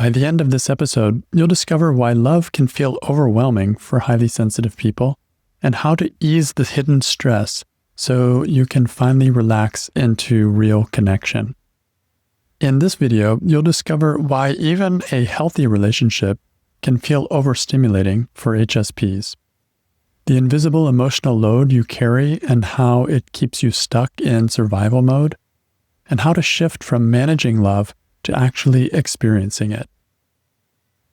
By the end of this episode, you'll discover why love can feel overwhelming for highly sensitive people and how to ease the hidden stress so you can finally relax into real connection. In this video, you'll discover why even a healthy relationship can feel overstimulating for HSPs, the invisible emotional load you carry and how it keeps you stuck in survival mode, and how to shift from managing love to actually experiencing it.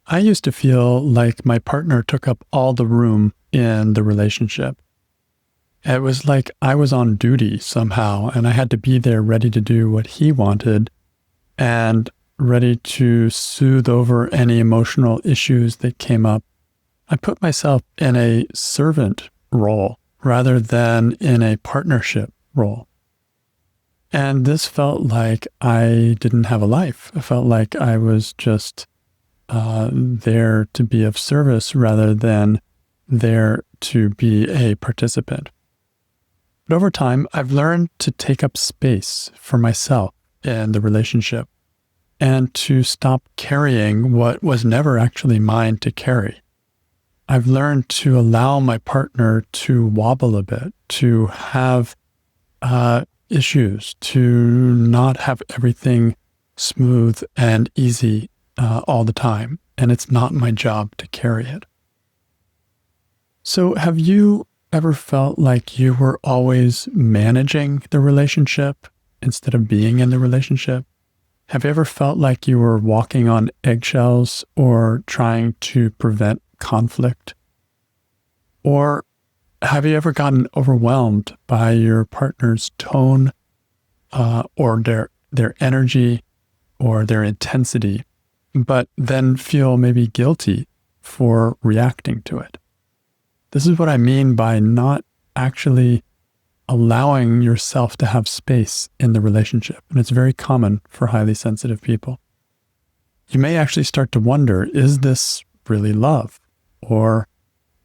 I used to feel like my partner took up all the room in the relationship. It was like I was on duty somehow, and I had to be there ready to do what he wanted and ready to soothe over any emotional issues that came up. I put myself in a servant role rather than in a partnership role. And this felt like I didn't have a life. I felt like I was just there to be of service rather than there to be a participant. But over time, I've learned to take up space for myself in the relationship and to stop carrying what was never actually mine to carry. I've learned to allow my partner to wobble a bit, to have issues, to not have everything smooth and easy all the time, and it's not my job to carry it. So have you ever felt like you were always managing the relationship instead of being in the relationship? Have you ever felt like you were walking on eggshells or trying to prevent conflict? Or have you ever gotten overwhelmed by your partner's tone or their energy or their intensity, but then feel maybe guilty for reacting to it? This is what I mean by not actually allowing yourself to have space in the relationship. And it's very common for highly sensitive people. You may actually start to wonder, is this really love? Or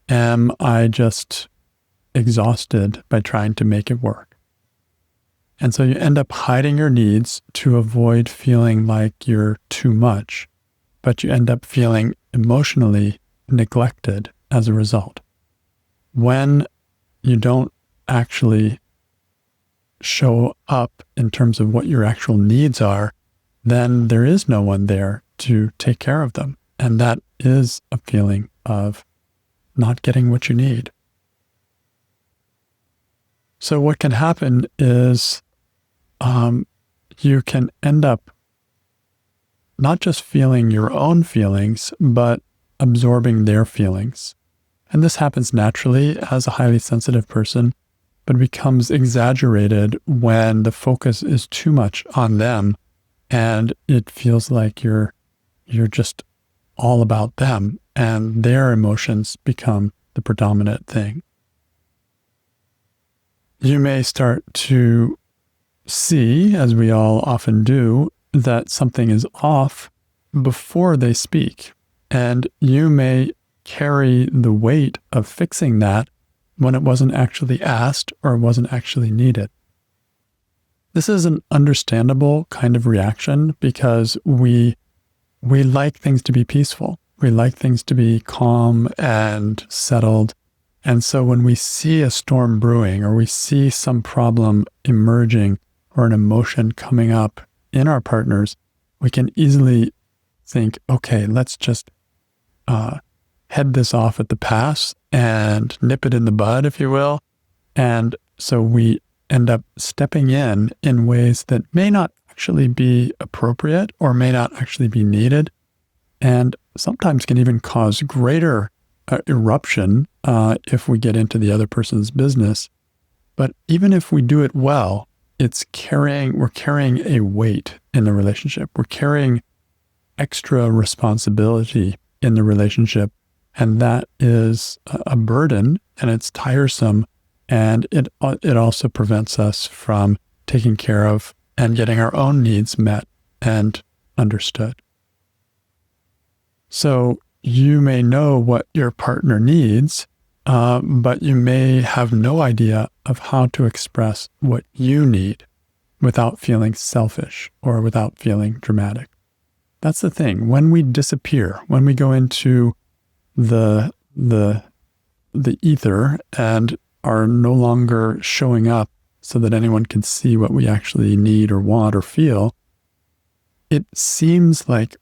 am I just exhausted by trying to make it work? And so you end up hiding your needs to avoid feeling like you're too much, but you end up feeling emotionally neglected as a result. When you don't actually show up in terms of what your actual needs are, then there is no one there to take care of them. And that is a feeling of not getting what you need. So what can happen is you can end up not just feeling your own feelings, but absorbing their feelings. And this happens naturally as a highly sensitive person, but becomes exaggerated when the focus is too much on them and it feels like you're just all about them and their emotions become the predominant thing. You may start to see, as we all often do, that something is off before they speak, and you may carry the weight of fixing that when it wasn't actually asked or wasn't actually needed. This is an understandable kind of reaction because we like things to be peaceful. We like things to be calm and settled. And so when we see a storm brewing or we see some problem emerging or an emotion coming up in our partners, we can easily think, okay, let's just head this off at the pass and nip it in the bud, if you will. And so we end up stepping in ways that may not actually be appropriate or may not actually be needed, and sometimes can even cause greater eruption if we get into the other person's business. But even if we do it well, we're carrying a weight in the relationship. We're carrying extra responsibility in the relationship. And that is a burden, and it's tiresome, and it also prevents us from taking care of and getting our own needs met and understood. So you may know what your partner needs, but you may have no idea of how to express what you need without feeling selfish or without feeling dramatic. That's the thing. When we disappear, when we go into the ether and are no longer showing up so that anyone can see what we actually need or want or feel, it feels like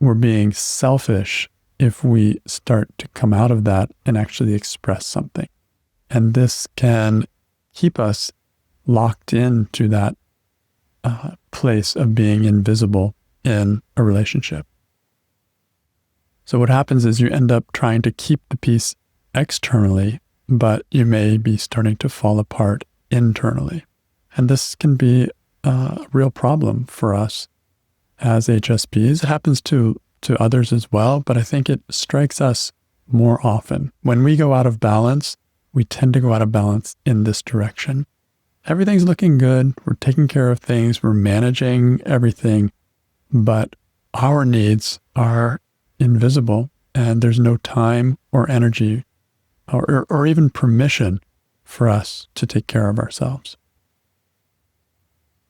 we're being selfish if we start to come out of that and actually express something. And this can keep us locked into that place of being invisible in a relationship. So what happens is you end up trying to keep the peace externally, but you may be starting to fall apart internally. And this can be a real problem for us as HSPs. It happens to others as well, but I think it strikes us more often. When we go out of balance, we tend to go out of balance in this direction. Everything's looking good. We're taking care of things. We're managing everything, but our needs are invisible and there's no time or energy or even permission for us to take care of ourselves.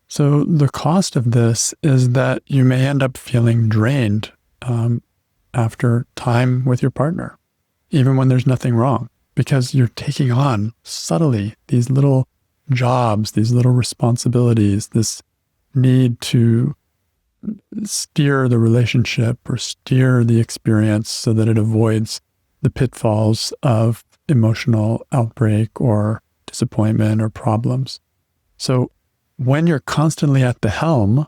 So the cost of this is that you may end up feeling drained after time with your partner, even when there's nothing wrong, because you're taking on subtly these little jobs, these little responsibilities, this need to steer the relationship or steer the experience so that it avoids the pitfalls of emotional outbreak or disappointment or problems. So when you're constantly at the helm,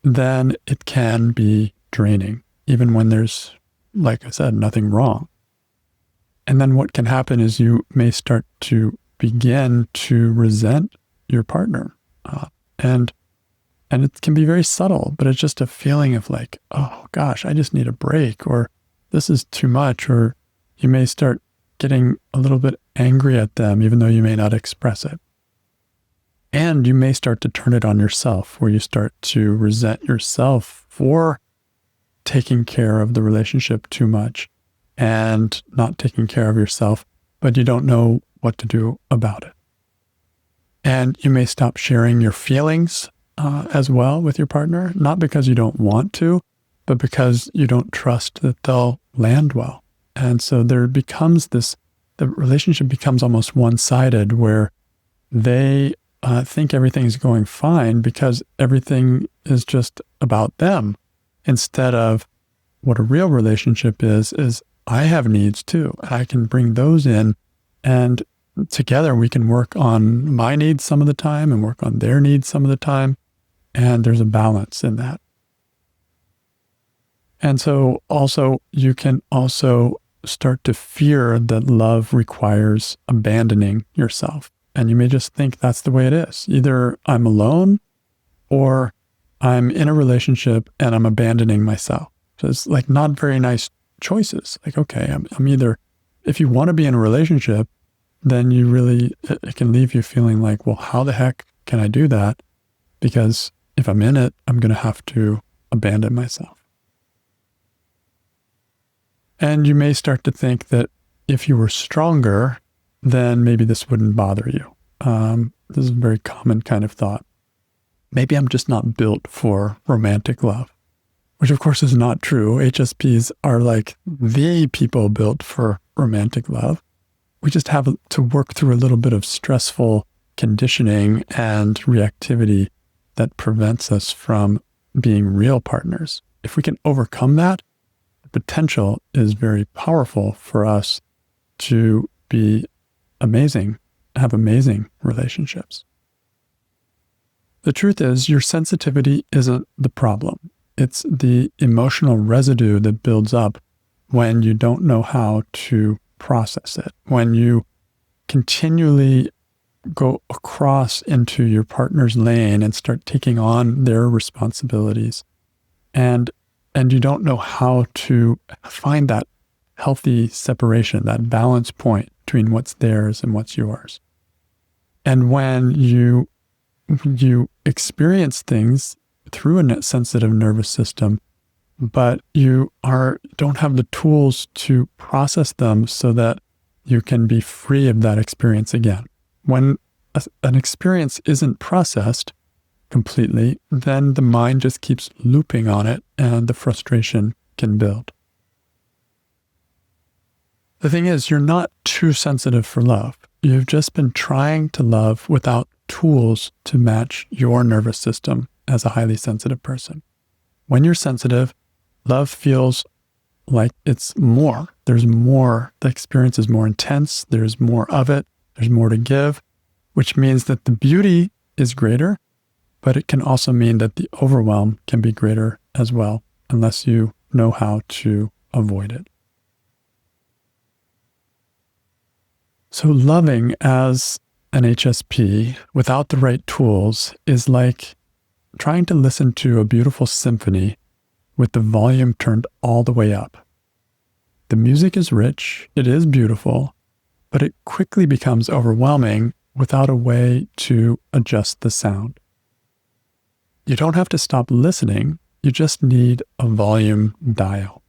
then it can be draining, even when there's, like I said, nothing wrong. And then what can happen is you may start to begin to resent your partner. And it can be very subtle, but it's just a feeling of like, oh gosh, I just need a break, or this is too much, or you may start getting a little bit angry at them, even though you may not express it. And you may start to turn it on yourself, where you start to resent yourself for taking care of the relationship too much and not taking care of yourself, but you don't know what to do about it. And you may stop sharing your feelings as well with your partner, not because you don't want to, but because you don't trust that they'll land well. And so there becomes the relationship becomes almost one-sided, where they think everything's going fine because everything is just about them, instead of what a real relationship is I have needs too. I can bring those in, and together we can work on my needs some of the time and work on their needs some of the time. And there's a balance in that. And so also you can also start to fear that love requires abandoning yourself. And you may just think that's the way it is. Either I'm alone or I'm in a relationship and I'm abandoning myself. So it's like not very nice choices. Like, okay, I'm either, if you want to be in a relationship, then it can leave you feeling like, well, how the heck can I do that? Because if I'm in it, I'm going to have to abandon myself. And you may start to think that if you were stronger, then maybe this wouldn't bother you. This is a very common kind of thought. Maybe I'm just not built for romantic love, which of course is not true. HSPs are like the people built for romantic love. We just have to work through a little bit of stressful conditioning and reactivity that prevents us from being real partners. If we can overcome that, the potential is very powerful for us to be amazing, have amazing relationships. The truth is, your sensitivity isn't the problem. It's the emotional residue that builds up when you don't know how to process it, when you continually go across into your partner's lane and start taking on their responsibilities. And you don't know how to find that healthy separation, that balance point between what's theirs and what's yours. And when you experience things through a sensitive nervous system, but you don't have the tools to process them so that you can be free of that experience again. When an experience isn't processed, completely, then the mind just keeps looping on it and the frustration can build. The thing is, you're not too sensitive for love. You've just been trying to love without tools to match your nervous system as a highly sensitive person. When you're sensitive, love feels like it's more. There's more. The experience is more intense. There's more of it. There's more to give, which means that the beauty is greater, but it can also mean that the overwhelm can be greater as well, unless you know how to avoid it. So loving as an HSP without the right tools is like trying to listen to a beautiful symphony with the volume turned all the way up. The music is rich, it is beautiful, but it quickly becomes overwhelming without a way to adjust the sound. You don't have to stop listening, you just need a volume dial.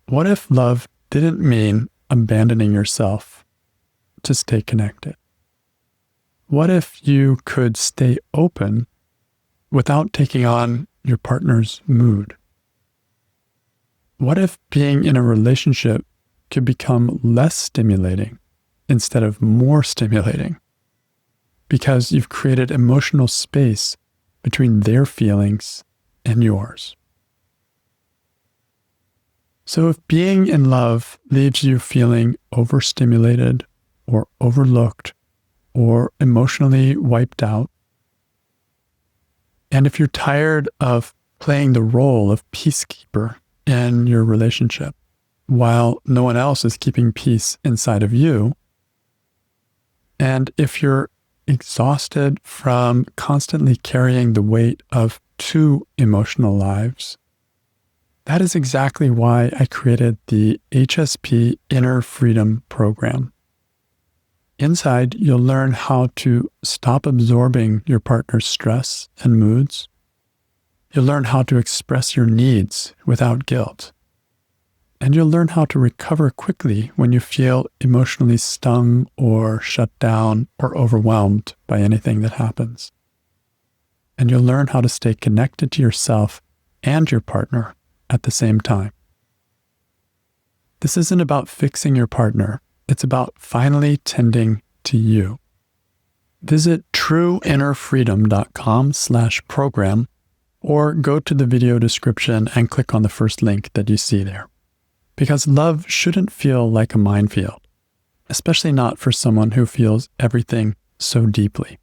What if love didn't mean abandoning yourself to stay connected? What if you could stay open without taking on your partner's mood? What if being in a relationship could become less stimulating instead of more stimulating? Because you've created emotional space between their feelings and yours. So if being in love leaves you feeling overstimulated or overlooked or emotionally wiped out, and if you're tired of playing the role of peacekeeper in your relationship while no one else is keeping peace inside of you, and if you're exhausted from constantly carrying the weight of two emotional lives, that is exactly why I created the HSP Inner Freedom Program. Inside, you'll learn how to stop absorbing your partner's stress and moods. You'll learn how to express your needs without guilt. And you'll learn how to recover quickly when you feel emotionally stung or shut down or overwhelmed by anything that happens. And you'll learn how to stay connected to yourself and your partner at the same time. This isn't about fixing your partner. It's about finally tending to you. Visit trueinnerfreedom.com/program or go to the video description and click on the first link that you see there. Because love shouldn't feel like a minefield, especially not for someone who feels everything so deeply.